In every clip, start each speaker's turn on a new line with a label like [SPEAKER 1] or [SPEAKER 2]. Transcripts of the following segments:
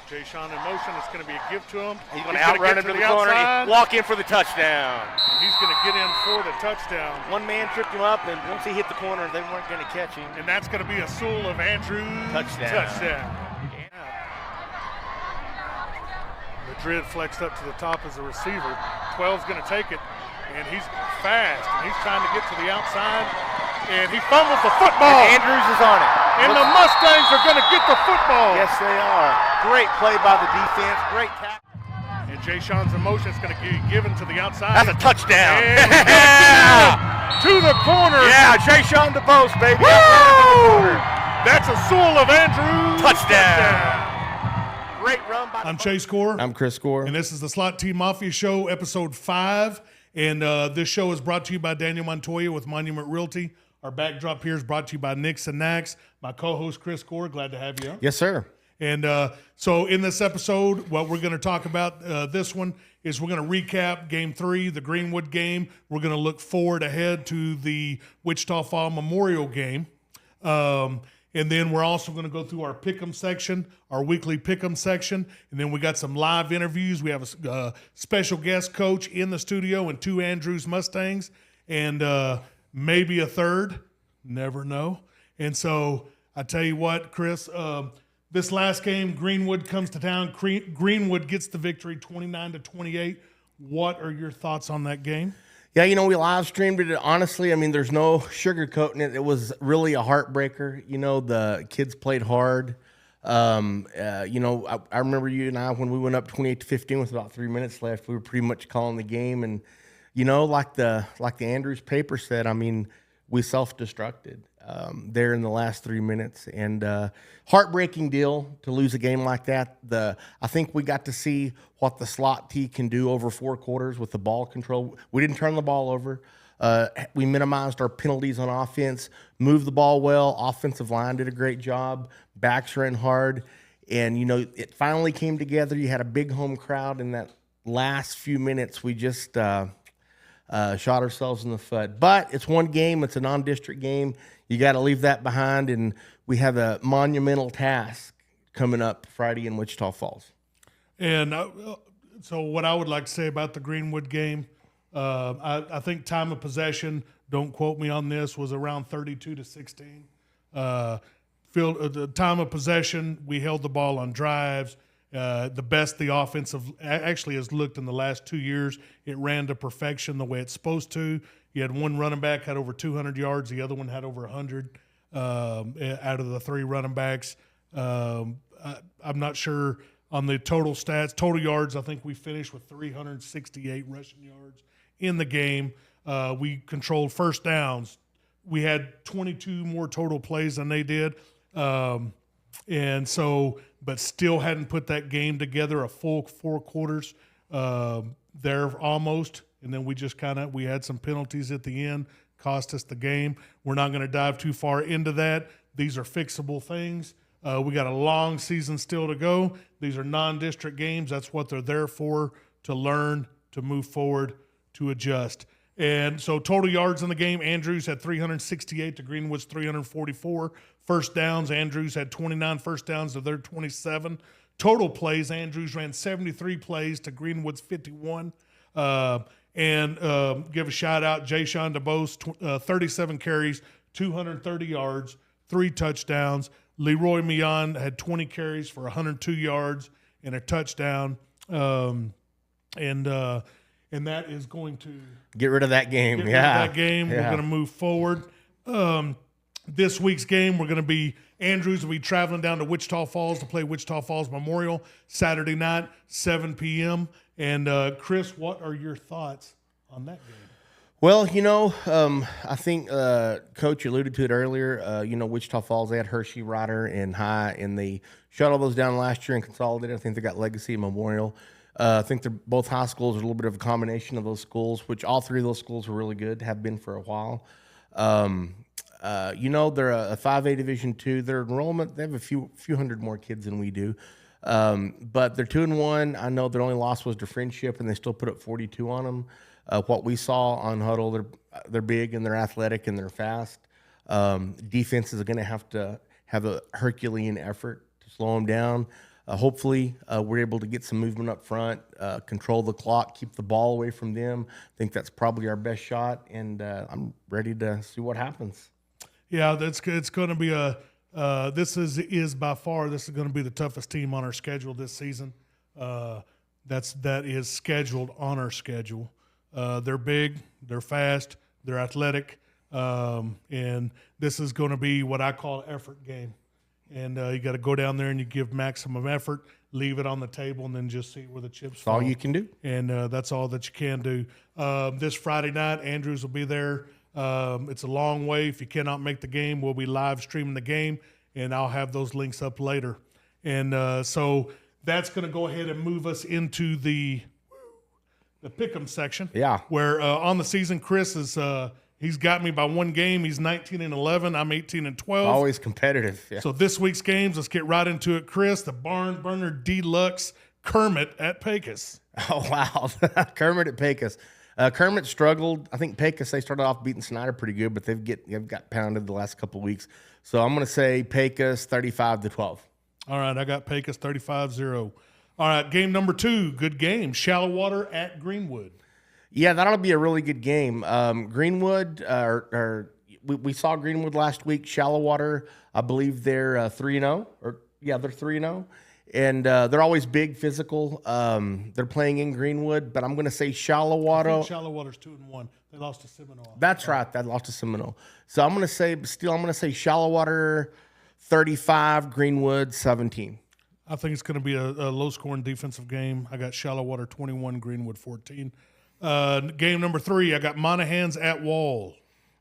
[SPEAKER 1] Jay Sean in motion. It's going to be a give to him.
[SPEAKER 2] He's going to outrun him to the corner and walk in for the touchdown.
[SPEAKER 1] And he's going to get in for the touchdown.
[SPEAKER 2] One man tripped him up, and once he hit the corner, they weren't going to catch him.
[SPEAKER 1] And that's going to be a Sewell of Andrews touchdown. Yeah. Madrid flexed up to the top as a receiver. 12's going to take it, and he's fast, and he's trying to get to the outside, and he fumbles the football.
[SPEAKER 2] And Andrews is on it.
[SPEAKER 1] And the Mustangs are going to get the football.
[SPEAKER 2] Yes, they are. Great play by the defense. Great tackle.
[SPEAKER 1] And Jay Sean's in motion. It's going to be given to the outside.
[SPEAKER 2] That's a touchdown.
[SPEAKER 1] To the corner.
[SPEAKER 2] Yeah, Jay Sean to boast, baby.
[SPEAKER 1] That's a Sewell of Andrews.
[SPEAKER 2] Touchdown. Great run by
[SPEAKER 1] I'm Chase Gore.
[SPEAKER 3] I'm Chris Gore.
[SPEAKER 1] And this is the Slot Team Mafia Show, episode 5. And this show is brought to you by Daniel Montoya with Monument Realty. Our backdrop here is brought to you by Nix and Nax. My co-host, Chris Gore, glad to have you on.
[SPEAKER 3] Yes, sir.
[SPEAKER 1] And so in this episode, what we're going to talk about this one is we're going to recap Game 3, the Greenwood game. We're going to look forward ahead to the Wichita Fall Memorial game. And then we're also going to go through our pick'em section, our weekly pick'em section. And then we got some live interviews. We have a special guest coach in the studio and 2 Andrews Mustangs. And maybe a third, never know. And so I tell you what, Chris, this last game, Greenwood comes to town. Greenwood gets the victory, 29-28. What are your thoughts on that game?
[SPEAKER 3] Yeah, we live streamed it. Honestly, I mean, there's no sugarcoating it. It was really a heartbreaker. The kids played hard. I remember you and I, when we went up 28-15 with about 3 minutes left, we were pretty much calling the game. And like the Andrews paper said, I mean, we self-destructed there in the last 3 minutes, and heartbreaking deal to lose a game like that. I think we got to see what the slot T can do over 4 quarters with the ball control. We didn't turn the ball over. We minimized our penalties on offense, moved the ball well. Offensive line did a great job. Backs ran hard, and it finally came together. You had a big home crowd in that last few minutes. We just shot ourselves in the foot. But it's one game. It's a non-district game. You got to leave that behind, and we have a monumental task coming up Friday in Wichita Falls. And
[SPEAKER 1] so what I would like to say about the Greenwood game, I think time of possession, don't quote me on this, was around 32-16. The time of possession, we held the ball on drives. The best the offensive actually has looked in the last 2 years. It ran to perfection the way it's supposed to. You had one running back had over 200 yards. The other one had over 100 out of the 3 running backs. I'm not sure on the total stats. Total yards, I think we finished with 368 rushing yards in the game. We controlled first downs. We had 22 more total plays than they did. And so, but still hadn't put that game together a full 4 quarters there almost. And then we just we had some penalties at the end, cost us the game. We're not going to dive too far into that. These are fixable things. We got a long season still to go. These are non-district games. That's what they're there for, to learn, to move forward, to adjust. And so total yards in the game, Andrews had 368 to Greenwood's 344. First downs, Andrews had 29 first downs to their 27. Total plays, Andrews ran 73 plays to Greenwood's 51. Give a shout out, Jay Sean DeBose, 37 carries, 230 yards, 3 touchdowns. Leroy Mion had 20 carries for 102 yards and a touchdown. And that is going to
[SPEAKER 3] get rid of that game.
[SPEAKER 1] We're going to move forward. This week's game, we're going to be Andrews will be traveling down to Wichita Falls to play Wichita Falls Memorial Saturday night, 7 p.m. And Chris, what are your thoughts on that game?
[SPEAKER 3] Well, I think Coach alluded to it earlier. Wichita Falls, they had Hershey, Ryder, and High, and they shut all those down last year and consolidated. I think they got Legacy and Memorial. I think they're both high schools are a little bit of a combination of those schools, which all 3 of those schools were really good, have been for a while. They're a 5A Division II. Their enrollment, they have a few hundred more kids than we do. But they're 2-1. I know their only loss was to Friendship, and they still put up 42 on them. What we saw on Huddle, they're big and they're athletic and they're fast. Defense is going to have a Herculean effort to slow them down. Hopefully, we're able to get some movement up front, control the clock, keep the ball away from them. I think that's probably our best shot, and I'm ready to see what happens.
[SPEAKER 1] Yeah, it's going to be this is by far this is going to be the toughest team on our schedule this season. That is scheduled on our schedule. They're big, they're fast, they're athletic, and this is going to be what I call an effort game. And you got to go down there and you give maximum effort, leave it on the table, and then just see where the chips fall.
[SPEAKER 3] All you can do.
[SPEAKER 1] And that's all that you can do. This Friday night, Andrews will be there. It's a long way. If you cannot make the game, we'll be live streaming the game, and I'll have those links up later. And so that's going to go ahead and move us into the pick'em section.
[SPEAKER 3] Yeah.
[SPEAKER 1] Where on the season, Chris is he's got me by one game. He's 19-11. I'm 18-12.
[SPEAKER 3] Always competitive. Yeah.
[SPEAKER 1] So this week's games, let's get right into it. Chris, the Barn Burner Deluxe Kermit at Pecos.
[SPEAKER 3] Oh, wow. Kermit at Pecos. Kermit struggled. I think Pecos, they started off beating Snyder pretty good, but they've got pounded the last couple of weeks. So I'm going to say Pecos 35-12.
[SPEAKER 1] All right, I got Pecos 35-0. All right, game number 2, good game. Shallow Water at Greenwood.
[SPEAKER 3] Yeah, that'll be a really good game. Greenwood, we saw Greenwood last week. Shallow Water, I believe they're 3-0. They're 3-0. And they're always big, physical. They're playing in Greenwood, but I'm going to say Shallow Water.
[SPEAKER 1] I think Shallow Water's 2-1. They lost to Seminole.
[SPEAKER 3] That's right. They lost to Seminole. So I'm going to say Shallow Water 35, Greenwood 17.
[SPEAKER 1] I think it's going to be a low-scoring defensive game. I got Shallow Water 21, Greenwood 14. Game number 3, I got Monahans at Wall.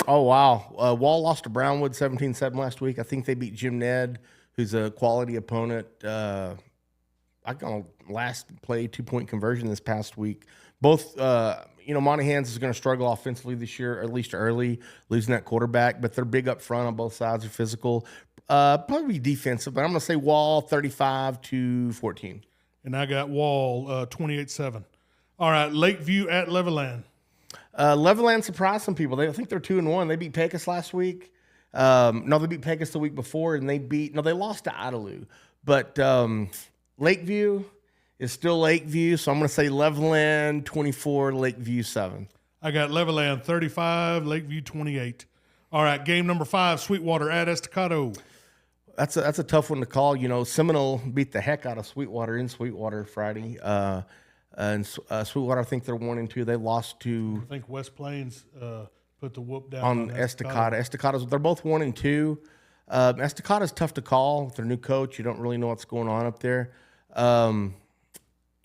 [SPEAKER 3] Oh, wow. Wall lost to Brownwood 17-7 last week. I think they beat Jim Ned, who's a quality opponent. I got last play 2-point conversion this past week. Both, Monahans is going to struggle offensively this year, or at least early, losing that quarterback, but they're big up front on both sides. They're physical. Probably defensive, but I'm going to say Wall 35-14.
[SPEAKER 1] And I got Wall 28-7. All right, Lakeview at Levelland.
[SPEAKER 3] Levelland surprised some people. I think they're 2-1. They beat Pecos last week. No, they beat Pecos the week before, and they lost to Idalou. But Lakeview is still Lakeview, so I'm going to say Levelland 24, Lakeview 7.
[SPEAKER 1] I got Levelland 35, Lakeview 28. All right, game number 5, Sweetwater at Estacado.
[SPEAKER 3] That's a tough one to call. Seminole beat the heck out of Sweetwater in Sweetwater Friday. And Sweetwater, I think they're 1-2. They lost to.
[SPEAKER 1] I think West Plains put the whoop down
[SPEAKER 3] on Estacado. Estacado's, they're both 1-2. Estacado's tough to call with their new coach. You don't really know what's going on up there. I'm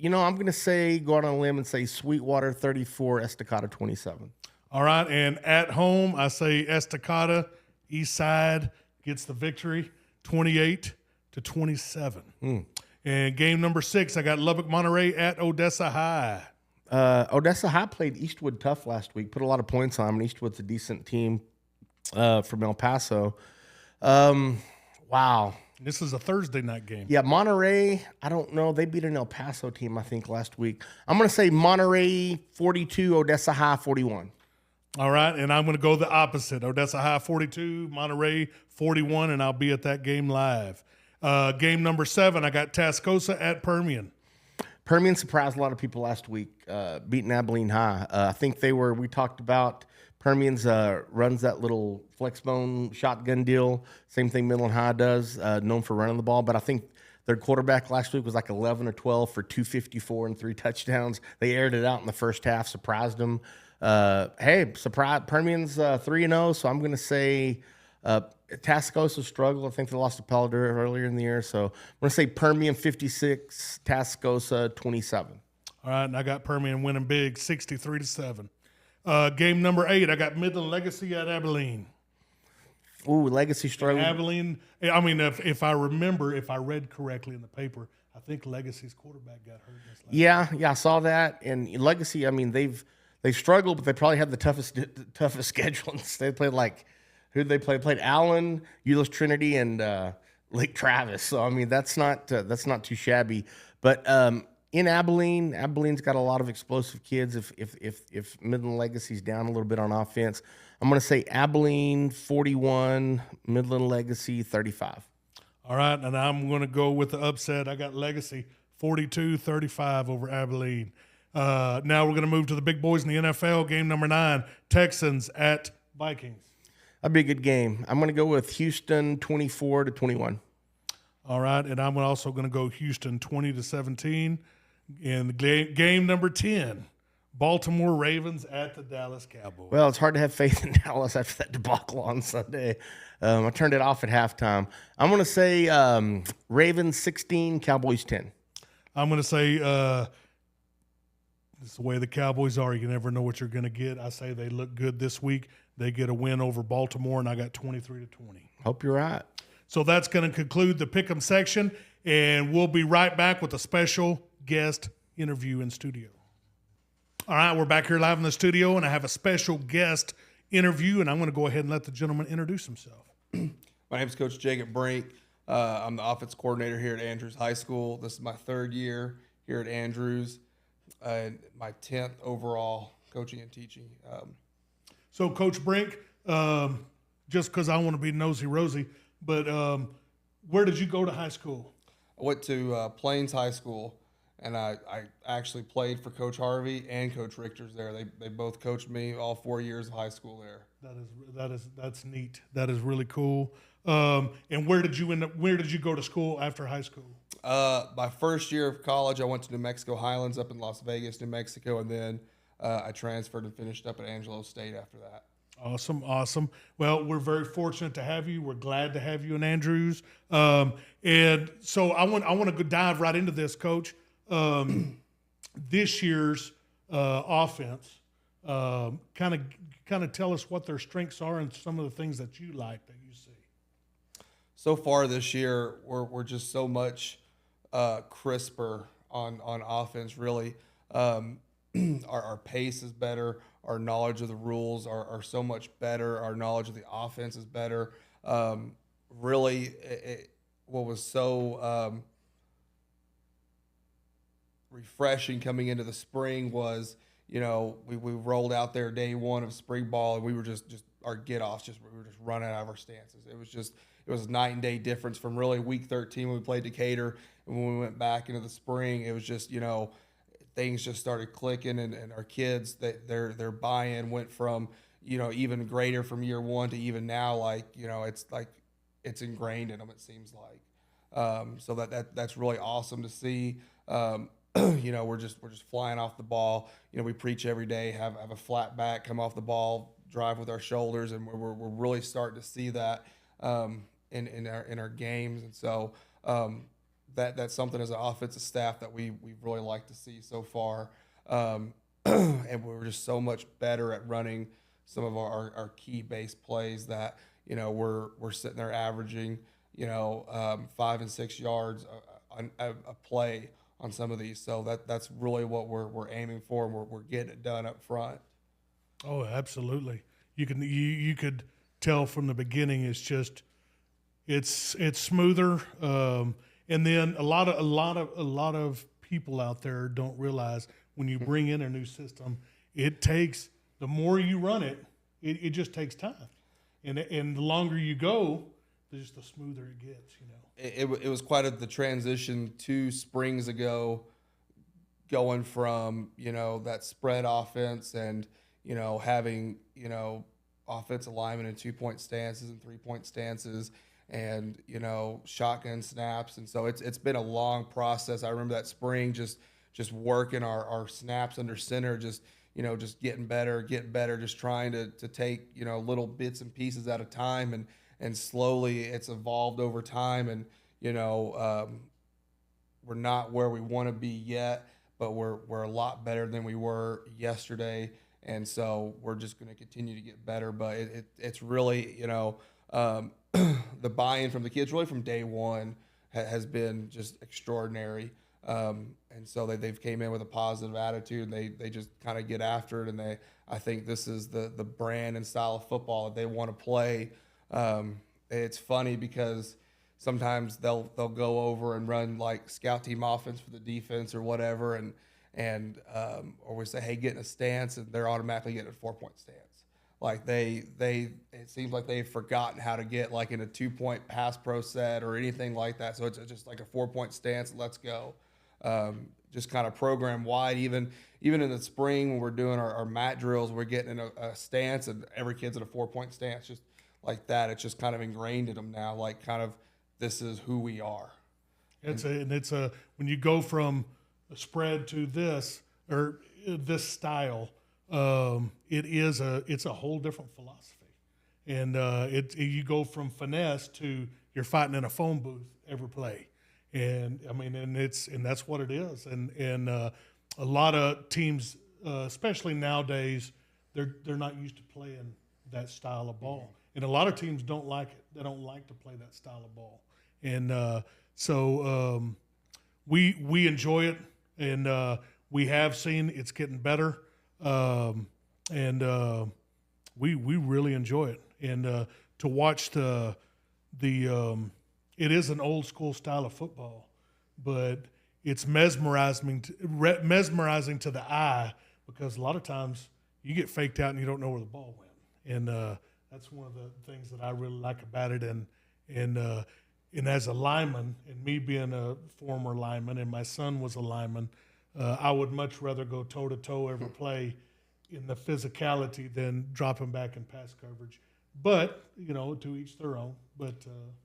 [SPEAKER 3] going to go out on a limb and say Sweetwater 34, Estacado 27.
[SPEAKER 1] All right, and at home, I say Estacado, East Side gets the victory, 28-27. And game number 6, I got Lubbock Monterey at Odessa High.
[SPEAKER 3] Odessa High played Eastwood tough last week, put a lot of points on them, and Eastwood's a decent team from El Paso. Wow.
[SPEAKER 1] This is a Thursday night game.
[SPEAKER 3] Yeah, Monterey, I don't know. They beat an El Paso team, I think, last week. I'm going to say Monterey 42, Odessa High 41.
[SPEAKER 1] All right, and I'm going to go the opposite. Odessa High 42, Monterey 41, and I'll be at that game live. Game number 7, I got Tascosa at Permian.
[SPEAKER 3] Permian surprised a lot of people last week, beating Abilene High. I think we talked about Permian's runs that little flexbone shotgun deal. Same thing Midland High does, known for running the ball. But I think their quarterback last week was like 11 or 12 for 254 and 3 touchdowns. They aired it out in the first half, surprised them. Surprise! Permian's 3-0, so I'm going to say Tascosa struggled. I think they lost to Paladura earlier in the year. So I'm going to say Permian 56, Tascosa 27.
[SPEAKER 1] All right, and I got Permian winning big, 63-7. Game number 8, I got Midland Legacy at Abilene.
[SPEAKER 3] Ooh, Legacy struggled.
[SPEAKER 1] Abilene, I mean, if I read correctly in the paper, I think Legacy's quarterback got hurt this last
[SPEAKER 3] Yeah, I saw that. And Legacy, I mean, they've struggled, but they probably had the toughest schedule. They played who'd they play? Played Allen, Euless Trinity, and Lake Travis. So I mean, that's not too shabby. But in Abilene's got a lot of explosive kids. If Midland Legacy's down a little bit on offense, I'm going to say Abilene 41, Midland Legacy 35.
[SPEAKER 1] All right, and I'm going to go with the upset. I got Legacy 42-35 over Abilene. Now we're going to move to the big boys in the NFL. Game number 9, Texans at Vikings.
[SPEAKER 3] That'd be a good game. I'm going to go with Houston 24-21.
[SPEAKER 1] All right, and I'm also going to go Houston 20-17. And game number 10, Baltimore Ravens at the Dallas Cowboys.
[SPEAKER 3] Well, it's hard to have faith in Dallas after that debacle on Sunday. I turned it off at halftime. I'm going to say Ravens 16, Cowboys 10.
[SPEAKER 1] I'm going to say it's the way the Cowboys are. You never know what you're going to get. I say they look good this week. They get a win over Baltimore, and I got 23-20.
[SPEAKER 3] Hope you're right.
[SPEAKER 1] So that's going to conclude the Pick'em section, and we'll be right back with a special guest interview in studio. All right, we're back here live in the studio, and I have a special guest interview, and I'm going to go ahead and let the gentleman introduce himself.
[SPEAKER 4] My name is Coach Jacob Brink. I'm the offense coordinator here at Andrews High School. This is my 3rd year here at Andrews, and my 10th overall coaching and teaching.
[SPEAKER 1] So, Coach Brink, just because I want to be nosy-rosy, but where did you go to high school?
[SPEAKER 4] I went to Plains High School, and I actually played for Coach Harvey and Coach Richter's there. They both coached me all 4 years of high school there. That's
[SPEAKER 1] neat. That is really cool. And where did you end up? Where did you go to school after high school?
[SPEAKER 4] My first year of college, I went to New Mexico Highlands up in Las Vegas, New Mexico, and then I transferred and finished up at Angelo State after that.
[SPEAKER 1] Awesome. Well, we're very fortunate to have you. We're glad to have you in Andrews. And so I want to go dive right into this, Coach. This year's offense, kind of tell us what their strengths are and some of the things that you like that you see.
[SPEAKER 4] So far this year, we're just so much crisper on offense. Really, our pace is better. Our knowledge of the rules are so much better. Our knowledge of the offense is better. Really, what was so refreshing coming into the spring was, we rolled out there day one of spring ball, and we were just our get-offs, we were just running out of our stances. It was a night and day difference from really week 13 when we played Decatur, and when we went back into the spring, it was just, things just started clicking, and our kids, their buy-in went from, even greater from year one to even now, it's ingrained in them, it seems like. So that's really awesome to see. We're just flying off the ball. We preach every day, have a flat back, come off the ball, drive with our shoulders, and we're really starting to see that in our games. And so that's something as an offensive staff that we really like to see so far. And we're just so much better at running some of our key base plays that we're sitting there averaging 5 and 6 yards a play on some of these. So that's really what we're aiming for, and we're getting it done up front.
[SPEAKER 1] Oh, absolutely. You could tell from the beginning it's smoother. And then a lot of people out there don't realize when you bring in a new system, it takes, the more you run it just takes time. And the longer you go, just the smoother it gets,
[SPEAKER 4] It was quite the transition 2 springs ago, going from, that spread offense and, having, offensive linemen in 2-point stances and 3-point stances and, shotgun snaps. And so it's been a long process. I remember that spring just working our snaps under center, just getting better, just trying to take, little bits and pieces at a time. And slowly it's evolved over time, and we're not where we want to be yet, but we're a lot better than we were yesterday, and so we're just going to continue to get better. But it's really the buy-in from the kids really from day one has been just extraordinary, and so they've came in with a positive attitude, and they just kind of get after it, and I think this is the brand and style of football that they want to play. It's funny because sometimes they'll go over and run like scout team offense for the defense or whatever, or we say, hey, get in a stance, and they're automatically getting a 4-point stance. Like it seems like they've forgotten how to get like in a 2-point pass pro set or anything like that. So it's just like a 4-point stance. Let's go. Just kind of program wide. Even in the spring when we're doing our mat drills, we're getting in a stance and every kid's in a 4-point stance, just like that. It's just kind of ingrained in them now. Like kind of this is who we are.
[SPEAKER 1] It's when you go from a spread to this or this style, it's a whole different philosophy, and you go from finesse to you're fighting in a phone booth every play, and I mean, and that's what it is, and a lot of teams, especially nowadays, they're not used to playing that style of ball, and a lot of teams don't like it. They don't like to play that style of ball, and so we enjoy it, and we have seen it's getting better. We really enjoy it, and to watch the it is an old school style of football, but it's mesmerizing to the eye because a lot of times you get faked out and you don't know where the ball went, and that's one of the things that I really like about it, and as a lineman, and me being a former lineman, and my son was a lineman. I would much rather go toe-to-toe every play in the physicality than dropping back in pass coverage. But, to each their own. But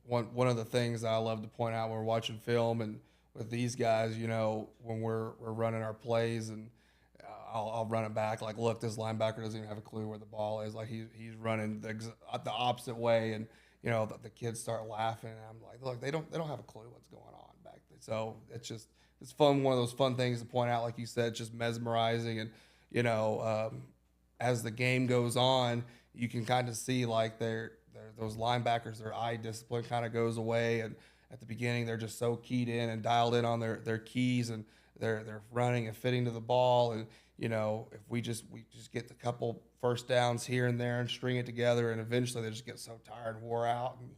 [SPEAKER 4] one of the things I love to point out when we're watching film and with these guys, when we're running our plays and I'll run it back, like, look, this linebacker doesn't even have a clue where the ball is. Like, he's running the opposite way, and, the kids start laughing, and I'm like, look, they don't have a clue what's going on back there. So it's fun, one of those fun things to point out, like you said, just mesmerizing. And, as the game goes on, you can kind of see like those linebackers, their eye discipline kind of goes away. And at the beginning, they're just so keyed in and dialed in on their keys, and they're running and fitting to the ball. And, if we just get a couple first downs here and there and string it together, and eventually they just get so tired and wore out. And,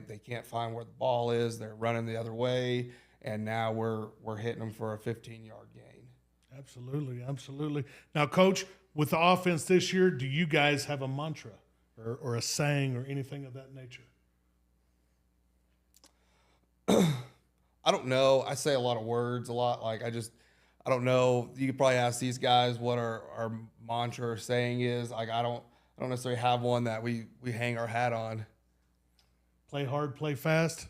[SPEAKER 4] they can't find where the ball is. They're running the other way. And now we're hitting them for a 15-yard gain.
[SPEAKER 1] Absolutely. Now, Coach, with the offense this year, do you guys have a mantra or a saying or anything of that nature?
[SPEAKER 4] I don't know. I say a lot of words a lot. Like I don't know. You could probably ask these guys what our mantra or saying is. Like I don't necessarily have one that we hang our hat on.
[SPEAKER 1] Play hard, play fast.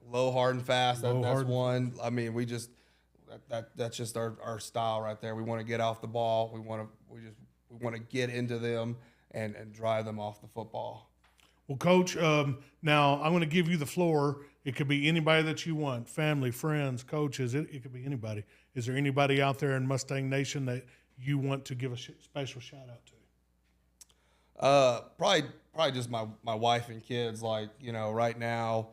[SPEAKER 4] Low, hard, and fast. That's one. I mean, that's just our style right there. We want to get off the ball. We want to get into them and drive them off the football.
[SPEAKER 1] Well, Coach, now I'm going to give you the floor. It could be anybody that you want, family, friends, coaches. It could be anybody. Is there anybody out there in Mustang Nation that you want to give a special shout out
[SPEAKER 4] to? Probably just my wife and kids. Like, right now,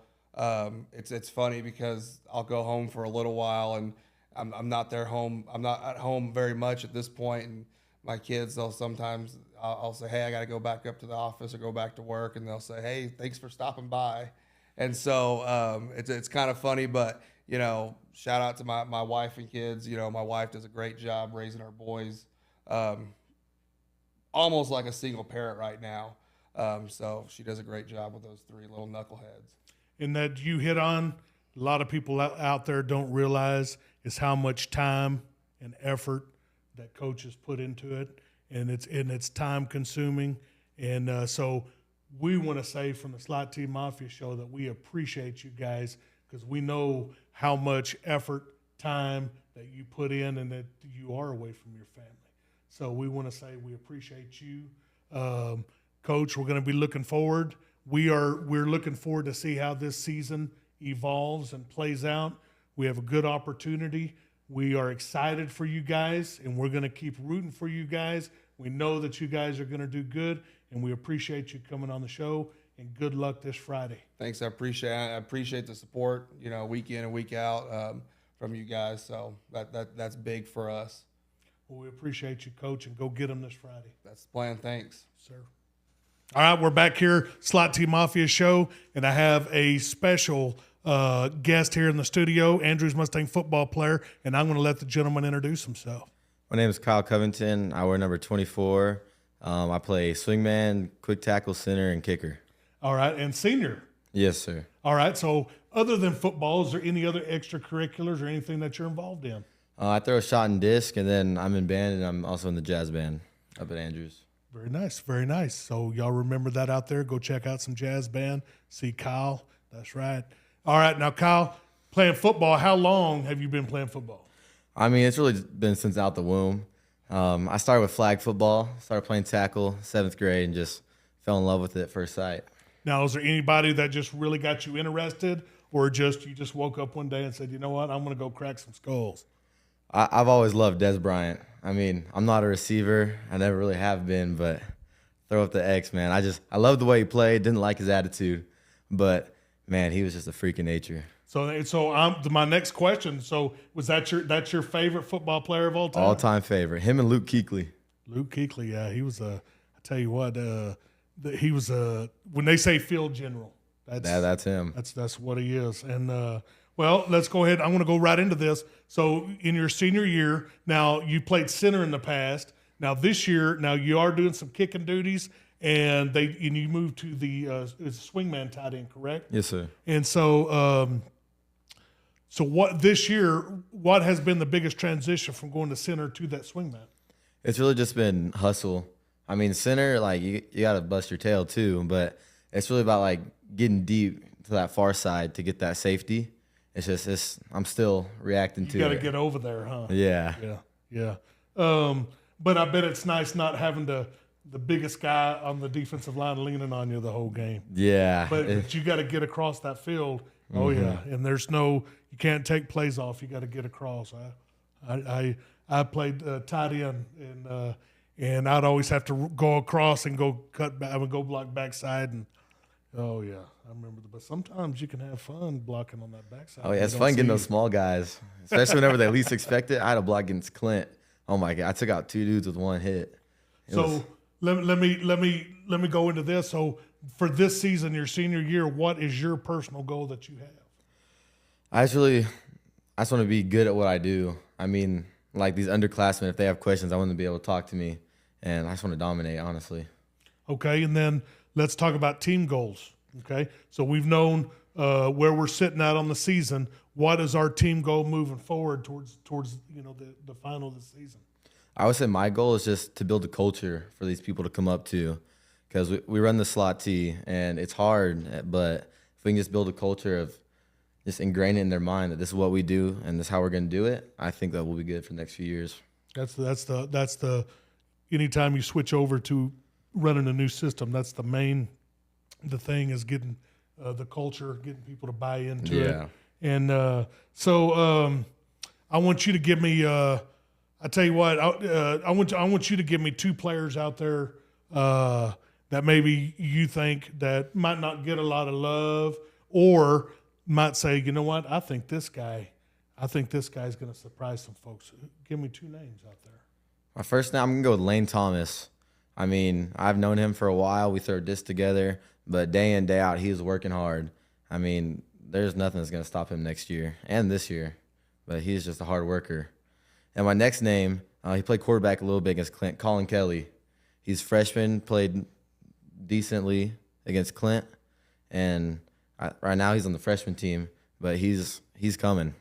[SPEAKER 4] it's funny because I'll go home for a little while and I'm not there home. I'm not at home very much at this point, and my kids, I'll say, hey, I got to go back up to the office or go back to work, and they'll say, hey, thanks for stopping by. And so it's kind of funny, but shout out to my wife and kids. My wife does a great job raising our boys, almost like a single parent right now. So she does a great job with those 3 little knuckleheads.
[SPEAKER 1] And that you hit on, a lot of people out there don't realize is how much time and effort that coaches put into it, and it's time consuming. And so we want to say from the Slot T Mafia show that we appreciate you guys because we know how much effort, time that you put in, and that you are away from your family. So we want to say we appreciate you, Coach. We're going to be looking forward. We're looking forward to see how this season evolves and plays out. We have a good opportunity. We are excited for you guys, and we're going to keep rooting for you guys. We know that you guys are going to do good, and we appreciate you coming on the show, and good luck this Friday.
[SPEAKER 4] Thanks. I appreciate the support, week in and week out from you guys. So that's big for us.
[SPEAKER 1] Well, we appreciate you, Coach, and go get them this Friday.
[SPEAKER 4] That's the plan. Thanks.
[SPEAKER 1] Sir. All right, we're back here, Slot T Mafia show, and I have a special guest here in the studio, Andrews Mustang football player, and I'm going to let the gentleman introduce himself.
[SPEAKER 5] My name is Kyle Covington. I wear number 24. I play swingman, quick tackle, center, and kicker.
[SPEAKER 1] All right, and senior.
[SPEAKER 5] Yes, sir.
[SPEAKER 1] All right, so other than football, is there any other extracurriculars or anything that you're involved in?
[SPEAKER 5] I throw a shot and disc, and then I'm in band, and I'm also in the jazz band up at Andrews.
[SPEAKER 1] Very nice, very nice. So y'all remember that out there. Go check out some jazz band. See Kyle. That's right. All right, now Kyle, playing football, how long have you been playing football?
[SPEAKER 5] I mean, it's really been since out the womb. I started with flag football, started playing tackle, 7th grade, and just fell in love with it at first sight.
[SPEAKER 1] Now, is there anybody that just really got you interested, or you just woke up one day and said, you know what, I'm going to go crack some skulls?
[SPEAKER 5] I've always loved Des Bryant. I mean, I'm not a receiver. I never really have been, but throw up the X, man. I loved the way he played, didn't like his attitude, but, man, he was just a freak of nature.
[SPEAKER 1] So my next question. So was that's your favorite football player of all time?
[SPEAKER 5] All-time favorite. Him and Luke Kuechly.
[SPEAKER 1] Luke Kuechly, yeah, he was I tell you what, he was when they say field general,
[SPEAKER 5] That's him.
[SPEAKER 1] That's what he is. And well, let's go ahead. I'm going to go right into this. So in your senior year, now you played center in the past. Now this year, you are doing some kicking duties, and you moved to the swingman tight end, correct?
[SPEAKER 5] Yes, sir.
[SPEAKER 1] And so. So what has been the biggest transition from going to center to that swingman?
[SPEAKER 5] It's really just been hustle. I mean, center, like, you got to bust your tail too, but it's really about, like, getting deep to that far side to get that safety. I'm still reacting to it.
[SPEAKER 1] You got to get over there, huh?
[SPEAKER 5] Yeah.
[SPEAKER 1] Yeah. But I bet it's nice not having the biggest guy on the defensive line leaning on you the whole game.
[SPEAKER 5] Yeah.
[SPEAKER 1] But you got to get across that field. Oh, yeah. And you can't take plays off. You got to get across. I played tight end, and I'd always have to go across and go cut back. I would go block backside, and oh yeah, I remember. But sometimes you can have fun blocking on that backside.
[SPEAKER 5] Oh yeah, it's fun getting those small guys, especially whenever they least expect it. I had a block against Clint. Oh my God, I took out 2 dudes with 1 hit.
[SPEAKER 1] Let me go into this. So for this season, your senior year, what is your personal goal that you have?
[SPEAKER 5] I just want to be good at what I do. I mean, like, these underclassmen, if they have questions, I want them to be able to talk to me, and I just want to dominate, honestly.
[SPEAKER 1] Okay, and then let's talk about team goals. Okay, so we've known where we're sitting at on the season. What is our team goal moving forward towards the final of the season?
[SPEAKER 5] I would say my goal is just to build a culture for these people to come up to, because we run the slot T, and it's hard, but if we can just build a culture of just ingrain it in their mind that this is what we do and this is how we're going to do it, I think that will be good for the next few years. That's
[SPEAKER 1] the anytime you switch over to running a new system, that's the thing is getting the culture, getting people to buy into it. And so I want you to give me I tell you what, I want you to give me 2 players out there that maybe you think that might not get a lot of love, or might say, you know what, I think this guy's going to surprise some folks. Give me 2 names out there.
[SPEAKER 5] My first name, I'm going to go with Lane Thomas. I mean, I've known him for a while. We throw discs together, but day in, day out, he is working hard. I mean, there's nothing that's going to stop him next year and this year, but he's just a hard worker. And my next name, he played quarterback a little bit against Clint, Colin Kelly. He's freshman, played decently against Clint, and right now he's on the freshman team, but he's coming.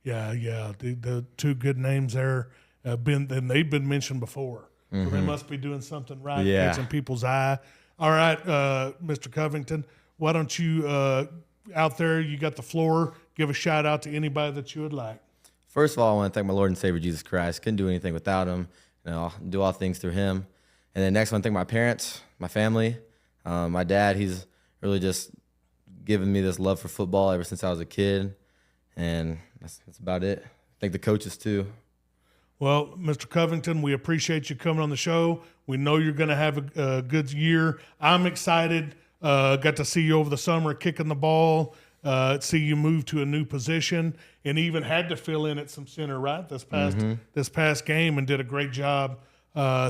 [SPEAKER 1] Yeah. The 2 good names there they've been mentioned before. So they must be doing something right, catching people's eye. All right, Mr. Covington, why don't you out there? You got the floor. Give a shout out to anybody that you would like.
[SPEAKER 5] First of all, I want to thank my Lord and Savior Jesus Christ. Couldn't do anything without him. I'll do all things through him. And then next, I want to thank my parents, my family, my dad. He's really just given me this love for football ever since I was a kid, and that's about it. Thank the coaches too.
[SPEAKER 1] Well, Mr. Covington, we appreciate you coming on the show. We know you're going to have a good year. I'm excited. Got to see you over the summer kicking the ball, see you move to a new position, and even had to fill in at some center, right, this past game, and did a great job.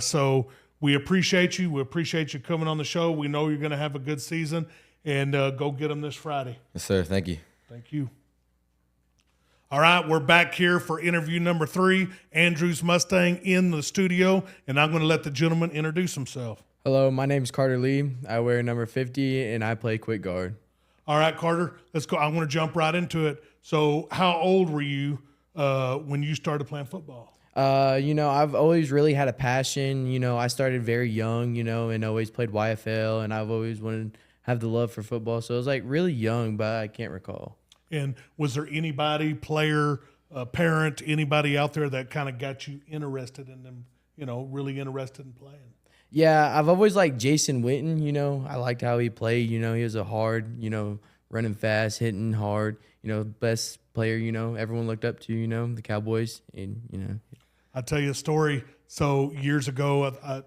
[SPEAKER 1] So we appreciate you. We appreciate you coming on the show. We know you're going to have a good season, and go get them this Friday.
[SPEAKER 5] Yes, sir. Thank you.
[SPEAKER 1] Thank you. All right, we're back here for interview number 3. Andrew's Mustang in the studio, and I'm going to let the gentleman introduce himself.
[SPEAKER 6] Hello, my name's Carter Lee. I wear number 50, and I play quick guard.
[SPEAKER 1] All right, Carter, let's go. I want to jump right into it. So how old were you when you started playing football?
[SPEAKER 6] I've always really had a passion. I started very young, and always played YFL, and I've always wanted to have the love for football. So it was like really young, but I can't recall.
[SPEAKER 1] And was there anybody, player, parent, anybody out there that kind of got you interested in them, really interested in playing?
[SPEAKER 6] Yeah, I've always liked Jason Witten. I liked how he played. He was a hard, running fast, hitting hard, best player, everyone looked up to, the Cowboys. And,
[SPEAKER 1] I'll tell you a story. So years ago,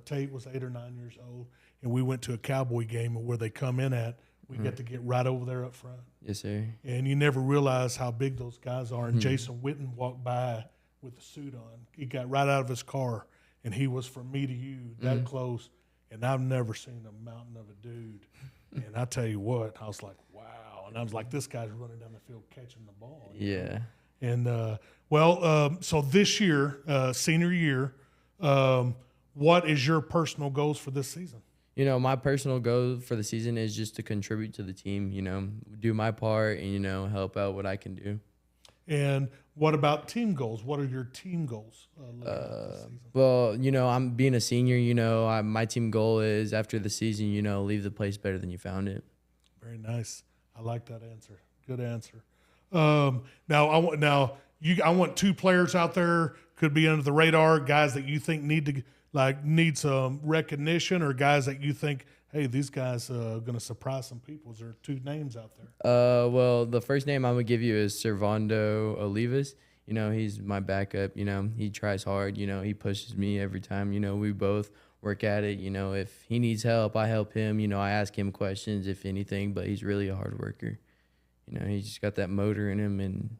[SPEAKER 1] Tate was 8 or 9 years old, and we went to a Cowboy game where they come in at. We get to get right over there up front.
[SPEAKER 6] Yes, sir.
[SPEAKER 1] And you never realize how big those guys are. And Jason Witten walked by with the suit on. He got right out of his car, and he was from me to you, that close. And I've never seen a mountain of a dude. And I tell you what, I was like, wow. And I was like, this guy's running down the field catching the ball.
[SPEAKER 6] Yeah.
[SPEAKER 1] And, so this year, senior year, what is your personal goals for this season?
[SPEAKER 6] My personal goal for the season is just to contribute to the team, do my part and, help out what I can do.
[SPEAKER 1] And what about team goals? What are your team goals this season?
[SPEAKER 6] Well, I'm being a senior, my team goal is after the season, leave the place better than you found it.
[SPEAKER 1] Very nice. I like that answer. Good answer. I want 2 players out there, could be under the radar, guys that you think need some recognition, or guys that you think, hey, these guys are going to surprise some people. Is there 2 names out there?
[SPEAKER 6] Well, the first name I'm going to give you is Servando Olivas. He's my backup. He tries hard. He pushes me every time. We both work at it. If he needs help, I help him. I ask him questions, if anything, but he's really a hard worker. He's just got that motor in him, and,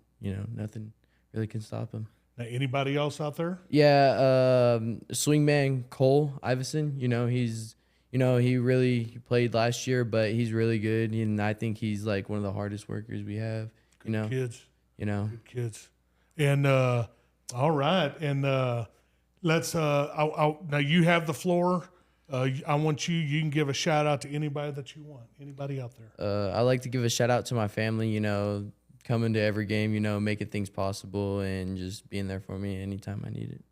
[SPEAKER 6] nothing really can stop him.
[SPEAKER 1] Now, anybody else out there?
[SPEAKER 6] Yeah, swingman Cole Iverson. He played last year, but he's really good, and I think he's like one of the hardest workers we have.
[SPEAKER 1] Good kids. Good kids. And all right, and let's. now you have the floor. I want you. You can give a shout out to anybody that you want. Anybody out there?
[SPEAKER 6] I like to give a shout out to my family. Coming to every game, making things possible, and just being there for me anytime I need it.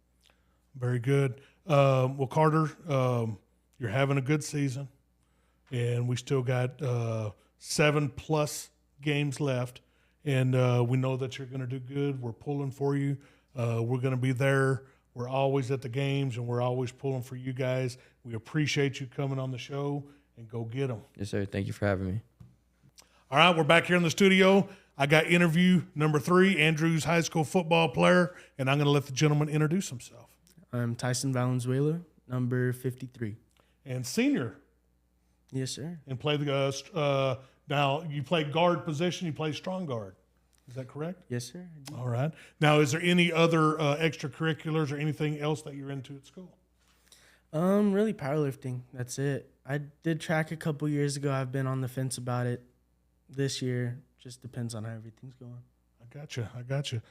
[SPEAKER 1] Very good. Well, Carter, you're having a good season, and we still got 7+ games left, and we know that you're going to do good. We're pulling for you. We're going to be there. We're always at the games, and we're always pulling for you guys. We appreciate you coming on the show, and go get them.
[SPEAKER 6] Yes, sir. Thank you for having me.
[SPEAKER 1] All right, we're back here in the studio. I got interview number 3, Andrew's high school football player, and I'm going to let the gentleman introduce himself.
[SPEAKER 7] I'm Tyson Valenzuela, number 53.
[SPEAKER 1] And senior.
[SPEAKER 7] Yes, sir.
[SPEAKER 1] And play the now you play guard position. You play strong guard. Is that correct?
[SPEAKER 7] Yes, sir. I do.
[SPEAKER 1] All right. Now, is there any other extracurriculars or anything else that you're into at school?
[SPEAKER 7] Really powerlifting. That's it. I did track a couple years ago. I've been on the fence about it this year. Just depends on how everything's going.
[SPEAKER 1] I got you.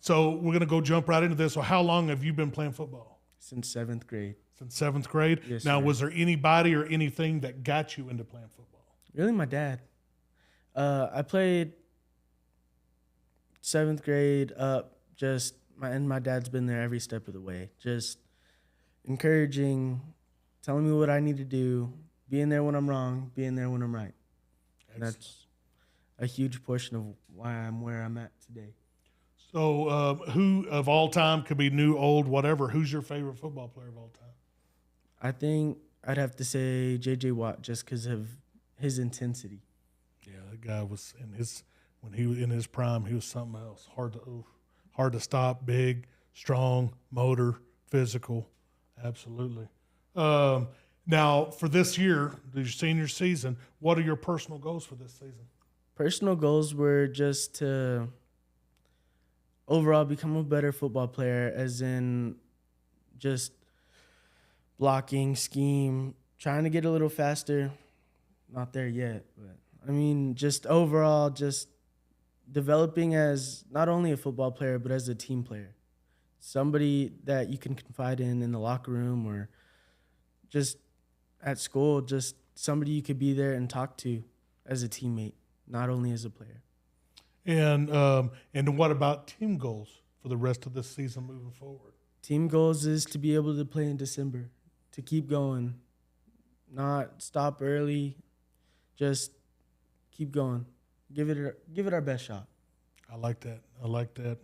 [SPEAKER 1] So we're going to go jump right into this. So how long have you been playing football?
[SPEAKER 7] Since 7th grade.
[SPEAKER 1] Since 7th grade?
[SPEAKER 7] Yes,
[SPEAKER 1] now,
[SPEAKER 7] sir.
[SPEAKER 1] was there anybody or anything that got you into playing football?
[SPEAKER 7] Really, my dad. I played 7th grade up. And my dad's been there every step of the way. Just encouraging, telling me what I need to do, being there when I'm wrong, being there when I'm right. And that's a huge portion of why I'm where I'm at today.
[SPEAKER 1] So who of all time, could be new, old, whatever, who's your favorite football player of all time?
[SPEAKER 7] I think I'd have to say J.J. Watt just because of his intensity.
[SPEAKER 1] Yeah, that guy was when he was in his prime, he was something else. Hard to stop, big, strong, motor, physical. Absolutely. Now, for this year, your senior season, what are your personal goals for this season?
[SPEAKER 7] Personal goals were just to overall become a better football player, as in just blocking, scheme, trying to get a little faster. Not there yet, but I mean, just overall, just developing as not only a football player, but as a team player. Somebody that you can confide in the locker room or just at school, just somebody you could be there and talk to as a teammate, not only as a player.
[SPEAKER 1] And what about team goals for the rest of this season moving forward?
[SPEAKER 7] Team goals is to be able to play in December, to keep going, not stop early, just keep going. Give it our best shot.
[SPEAKER 1] I like that.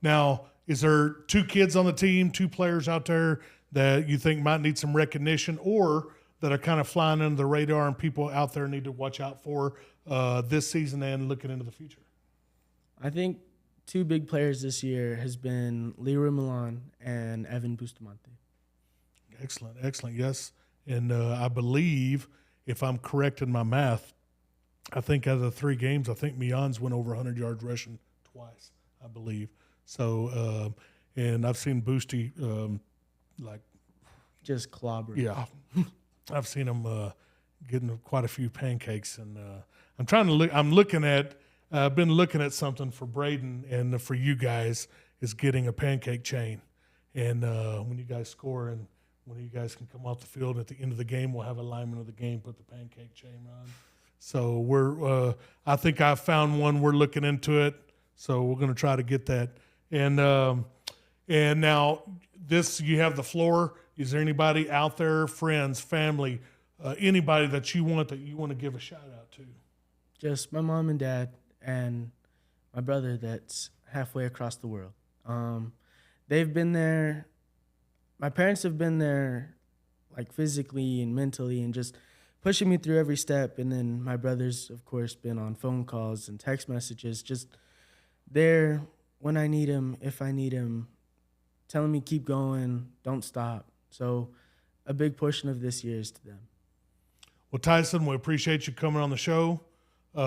[SPEAKER 1] Now, is there 2 kids on the team, 2 players out there that you think might need some recognition or that are kind of flying under the radar and people out there need to watch out for this season and looking into the future?
[SPEAKER 7] I think 2 big players this year has been Leroy Milan and Evan Bustamante.
[SPEAKER 1] Excellent. Yes. And I believe, if I'm correct in my math, I think out of the 3 games, I think Milan's went over 100 yards rushing twice, I believe. So, and I've seen Boosty,
[SPEAKER 7] Just clobber.
[SPEAKER 1] yeah, I've seen him getting quite a few pancakes. And I'm trying to look, I've been looking at something for Braden and for you guys is getting a pancake chain. And when you guys score and when you guys can come off the field at the end of the game, we'll have a lineman of the game put the pancake chain on. So I think I found one. We're looking into it. So we're going to try to get that. And now you have the floor. Is there anybody out there, friends, family, anybody that you want to give a shout out to?
[SPEAKER 7] Just my mom and dad and my brother that's halfway across the world. They've been there. My parents have been there, like physically and mentally, and just pushing me through every step. And then my brother's, of course, been on phone calls and text messages, just there when I need him, if I need him, telling me keep going, don't stop. So a big portion of this year is to them.
[SPEAKER 1] Well, Tyson, we appreciate you coming on the show. We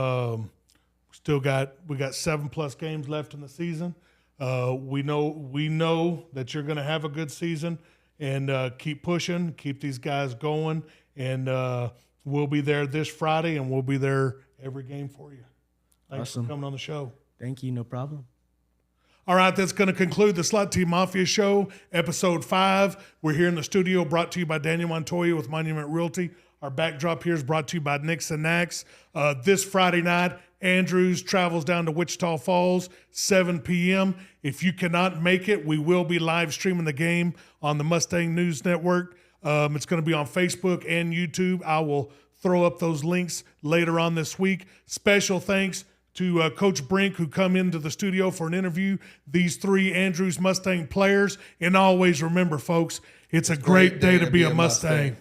[SPEAKER 1] got 7+ games left in the season. We know that you're going to have a good season, and keep pushing, keep these guys going, and we'll be there this Friday, and we'll be there every game for you. Thanks
[SPEAKER 7] Awesome.
[SPEAKER 1] for coming on the show.
[SPEAKER 7] Thank you, no problem.
[SPEAKER 1] All right, that's going to conclude the Slot Team Mafia Show, Episode 5. We're here in the studio, brought to you by Daniel Montoya with Monument Realty. Our backdrop here is brought to you by Nix and Nax. This Friday night, Andrews travels down to Wichita Falls, 7 p.m. If you cannot make it, we will be live streaming the game on the Mustang News Network. It's going to be on Facebook and YouTube. I will throw up those links later on this week. Special thanks to Coach Brink, who come into the studio for an interview, these 3 Andrews Mustang players. And always remember, folks, it's a great day to be a Mustang.